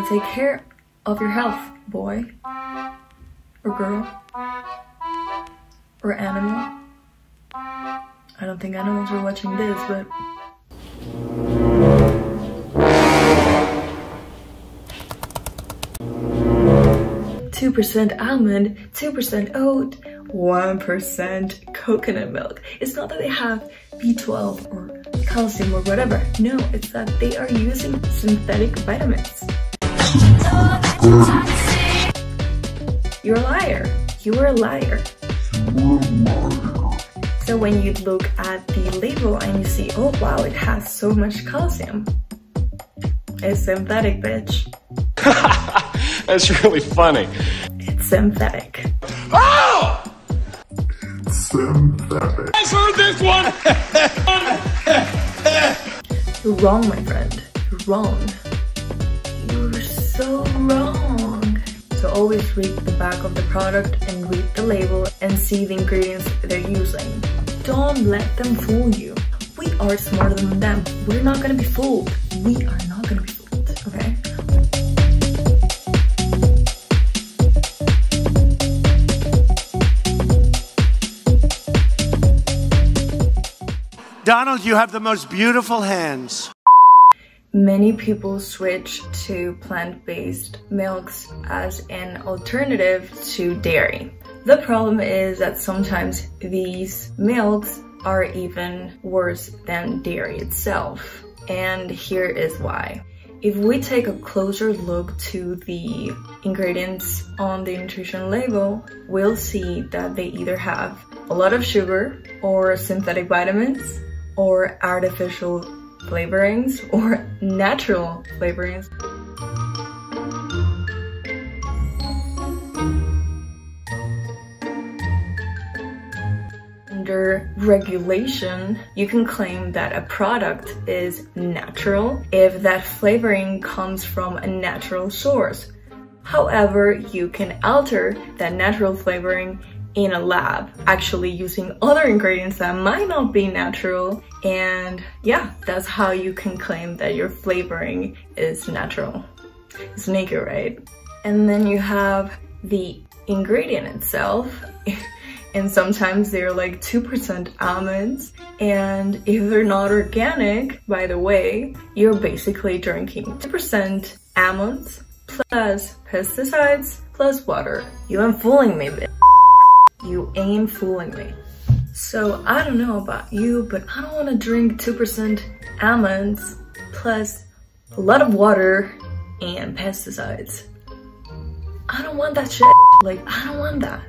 wanna take care of your health, boy or girl or animal. I don't think animals are watching this, but 2% almond, 2% oat, 1% coconut milk. It's not that they have B12 or calcium or whatever. No, it's that they are using synthetic vitamins. You're a liar. You are a liar. So when you look at the label and you see, oh wow, it has so much calcium. It's synthetic, bitch. That's really funny. It's synthetic. Oh! It's synthetic. I've heard this one! You're wrong, my friend. You're wrong. You're so wrong. So always read the back of the product and read the label and see the ingredients they're using. Don't let them fool you. We are smarter than them. We're not gonna be fooled. We are not gonna be fooled, okay? Donald, you have the most beautiful hands. Many people switch to plant-based milks as an alternative to dairy. The problem is that sometimes these milks are even worse than dairy itself. And here is why. If we take a closer look to the ingredients on the nutrition label, we'll see that they either have a lot of sugar or synthetic vitamins or artificial flavorings or natural flavorings. Under regulation, you can claim that a product is natural if that flavoring comes from a natural source. However, you can alter that natural flavoring in a lab, actually using other ingredients that might not be natural, and yeah, that's how you can claim that your flavoring is natural. It's naked, right? And then you have the ingredient itself, and sometimes they're like 2% almonds, and if they're not organic, by the way, you're basically drinking 2% almonds plus pesticides plus water. You ain't fooling me, bitch. You ain't fooling me. So I don't know about you, but I don't want to drink 2% almonds plus a lot of water and pesticides. I don't want that shit. Like, I don't want that.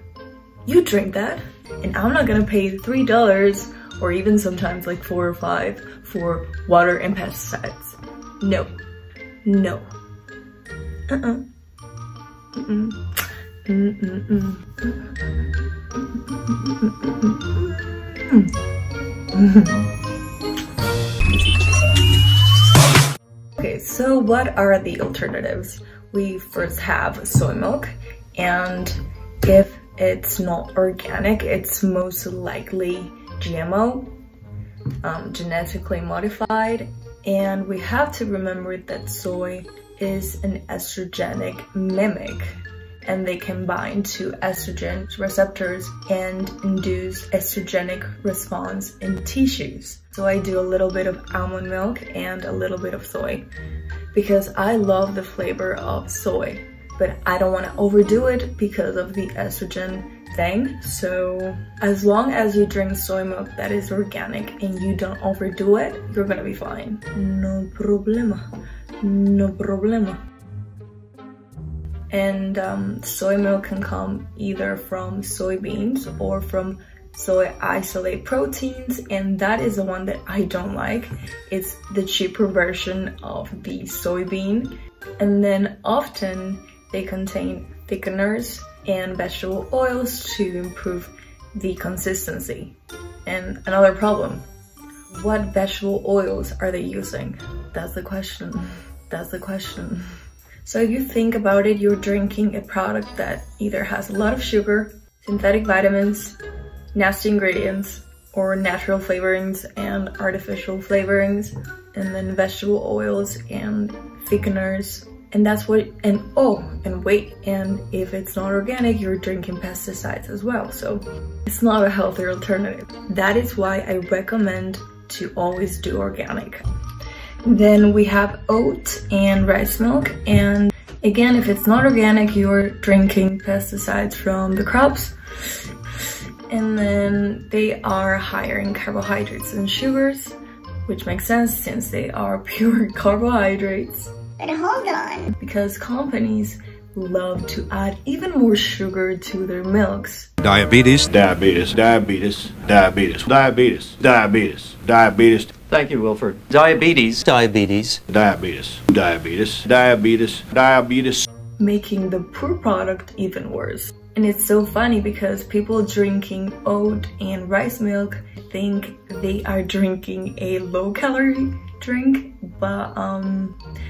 You drink that, and I'm not gonna pay $3 or even sometimes like $4 or $5 for water and pesticides. No. No. Okay, so what are the alternatives? We first have soy milk, and if it's not organic, it's most likely GMO, genetically modified, and we have to remember that soy is an estrogenic mimic, and they can bind to estrogen receptors and induce estrogenic response in tissues. So I do a little bit of almond milk and a little bit of soy because I love the flavor of soy, but I don't want to overdo it because of the estrogen thing. So as long as you drink soy milk that is organic and you don't overdo it, you're gonna be fine. No problema. No problema. And soy milk can come either from soybeans or from soy isolate proteins, and that is the one that I don't like. It's the cheaper version of the soybean, and then often they contain thickeners and vegetable oils to improve the consistency. And another problem, what vegetable oils are they using? That's the question. That's the question. So if you think about it, you're drinking a product that either has a lot of sugar, synthetic vitamins, nasty ingredients, or natural flavorings and artificial flavorings, and then vegetable oils and thickeners And that's what, and wait, and if it's not organic, you're drinking pesticides as well. So it's not a healthy alternative. That is why I recommend to always do organic. Then we have oat and rice milk. And again, if it's not organic, you're drinking pesticides from the crops. And then they are higher in carbohydrates and sugars, which makes sense since they are pure carbohydrates. But hold on. Because companies love to add even more sugar to their milks. Diabetes, diabetes, diabetes, diabetes, diabetes, diabetes, diabetes. Thank you, Wilford. Diabetes. Diabetes. Diabetes, diabetes, diabetes, diabetes. Making the poor product even worse. And it's so funny because people drinking oat and rice milk think they are drinking a low-calorie drink, but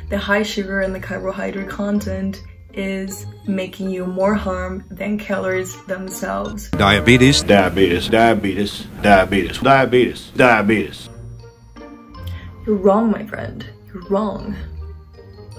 the high sugar and the carbohydrate content is making you more harm than calories themselves. Diabetes, diabetes, diabetes, diabetes, diabetes, diabetes. You're wrong, my friend. You're wrong.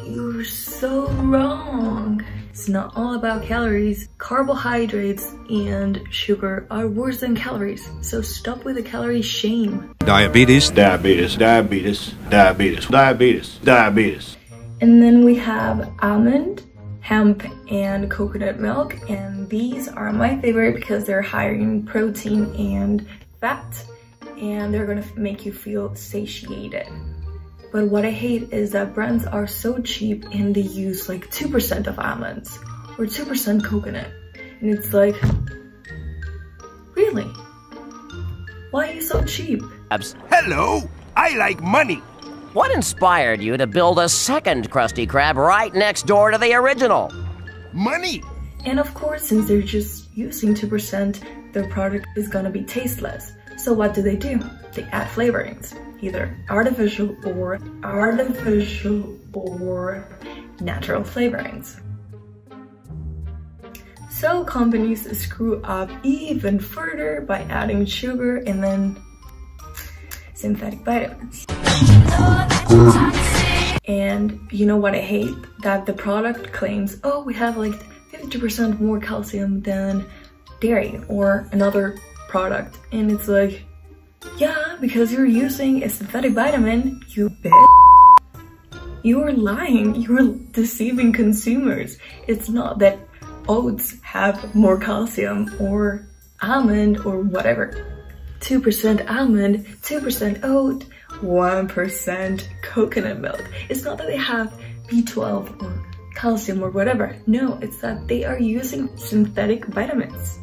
You're so wrong. It's not all about calories. Carbohydrates and sugar are worse than calories. So stop with the calorie shame. Diabetes, diabetes, diabetes, diabetes, diabetes, diabetes. And then we have almond, hemp, and coconut milk. And these are my favorite because they're higher in protein and fat. And they're gonna make you feel satiated. But what I hate is that brands are so cheap and they use like 2% of almonds or 2% coconut. And it's like, really? Why are you so cheap? Hello, I like money. What inspired you to build a second Krusty Krab right next door to the original? Money. And of course, since they're just using 2%, their product is gonna be tasteless. So what do? They add flavorings, either artificial or natural flavorings. So companies screw up even further by adding sugar and then synthetic vitamins. And you know what I hate? That the product claims, oh, we have like 50% more calcium than dairy or another product, and it's like, yeah, because you're using a synthetic vitamin, you bitch. You're lying, you're deceiving consumers. It's not that oats have more calcium or almond or whatever. 2% almond, 2% oat, 1% coconut milk. It's not that they have B12 or calcium or whatever. No, it's that they are using synthetic vitamins.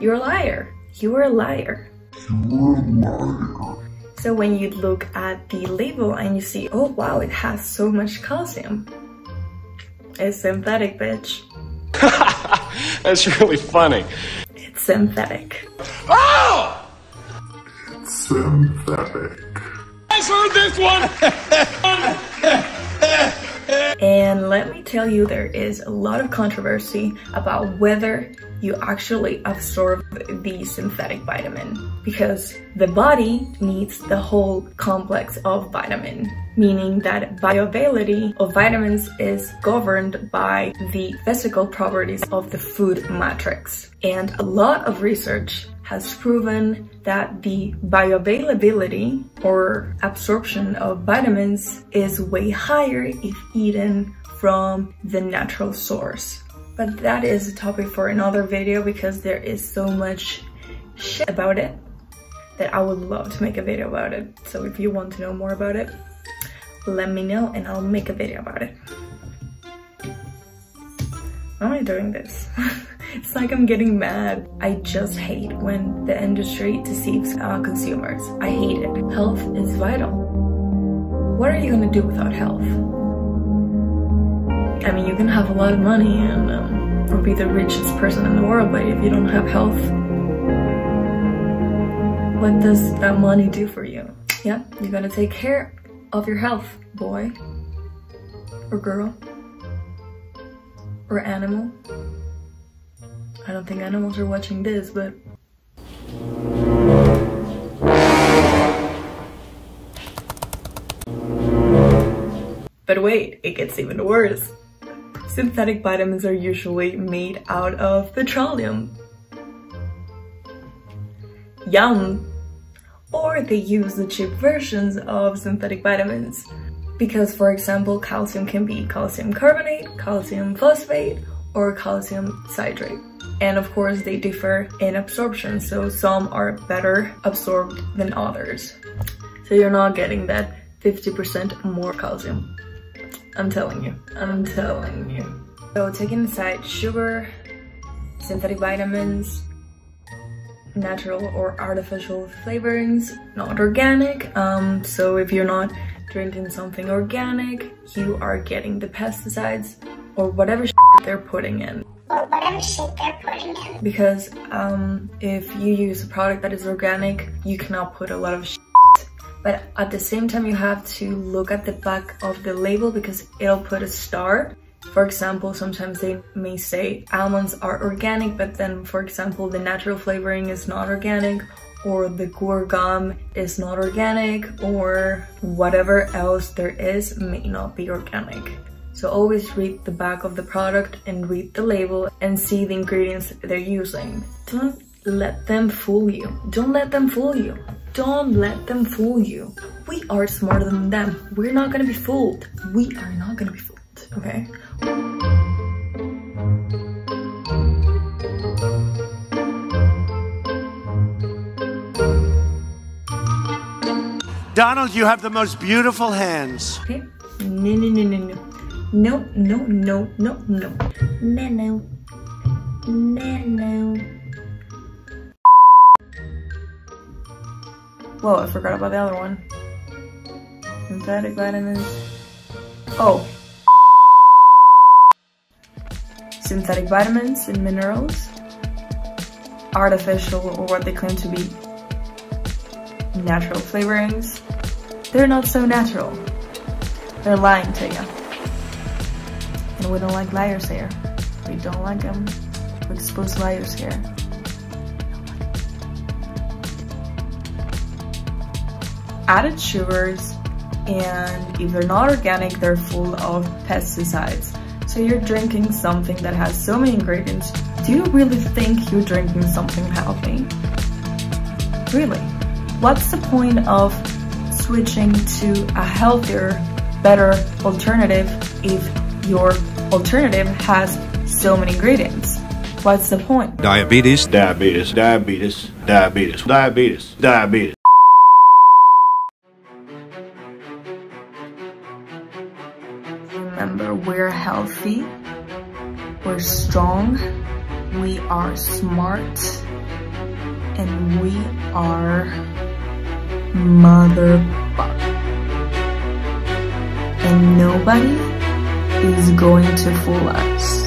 You're a liar. You are a liar. So when you look at the label and you see, oh wow, it has so much calcium. It's synthetic, bitch. That's really funny. It's synthetic. Oh! It's synthetic. I heard this one! And let me tell you, there is a lot of controversy about whether you actually absorb the synthetic vitamin, because the body needs the whole complex of vitamin, meaning that bioavailability of vitamins is governed by the physical properties of the food matrix. And a lot of research has proven that the bioavailability or absorption of vitamins is way higher if eaten from the natural source. But that is a topic for another video because there is so much shit about it that I would love to make a video about it. So if you want to know more about it, let me know and I'll make a video about it. Why am I doing this? It's like I'm getting mad. I just hate when the industry deceives consumers. I hate it. Health is vital. What are you gonna do without health? I mean, you can have a lot of money and or be the richest person in the world, but if you don't have health, what does that money do for you? Yeah, you gotta take care of your health, boy or girl or animal. I don't think animals are watching this, but But wait, it gets even worse. Synthetic vitamins are usually made out of petroleum. Yum! Or they use the cheap versions of synthetic vitamins. Because, for example, calcium can be calcium carbonate, calcium phosphate, or calcium citrate. And of course, they differ in absorption, so some are better absorbed than others. So you're not getting that 50% more calcium. I'm telling you. I'm telling you. So taking aside sugar, synthetic vitamins, natural or artificial flavorings, not organic. So if you're not drinking something organic, you are getting the pesticides or whatever they're putting in. Because if you use a product that is organic, you cannot put a lot of but at the same time you have to look at the back of the label because it'll put a star. For example, sometimes they may say almonds are organic, but then for example the natural flavoring is not organic, or the guar gum is not organic, or whatever else there is may not be organic. So always read the back of the product and read the label and see the ingredients they're using. Don't let them fool you. Don't let them fool you. Don't let them fool you. We are smarter than them. We're not gonna be fooled. We are not gonna be fooled, okay? Donald, you have the most beautiful hands. Okay? No, no, no, no, no. No, no, no, no, no. No, no. No, no. Whoa, I forgot about the other one. Synthetic vitamins. Oh. Synthetic vitamins and minerals. Artificial, or what they claim to be natural flavorings. They're not so natural. They're lying to you. And we don't like liars here. We don't like them. We expose liars here. Added sugars, and if they're not organic, they're full of pesticides. So you're drinking something that has so many ingredients. Do you really think you're drinking something healthy? Really? What's the point of switching to a healthier, better alternative if your alternative has so many ingredients? What's the point? Diabetes, diabetes, diabetes, diabetes, diabetes, diabetes. Remember, we're healthy, we're strong, we are smart, and we are motherfucker. And nobody is going to fool us.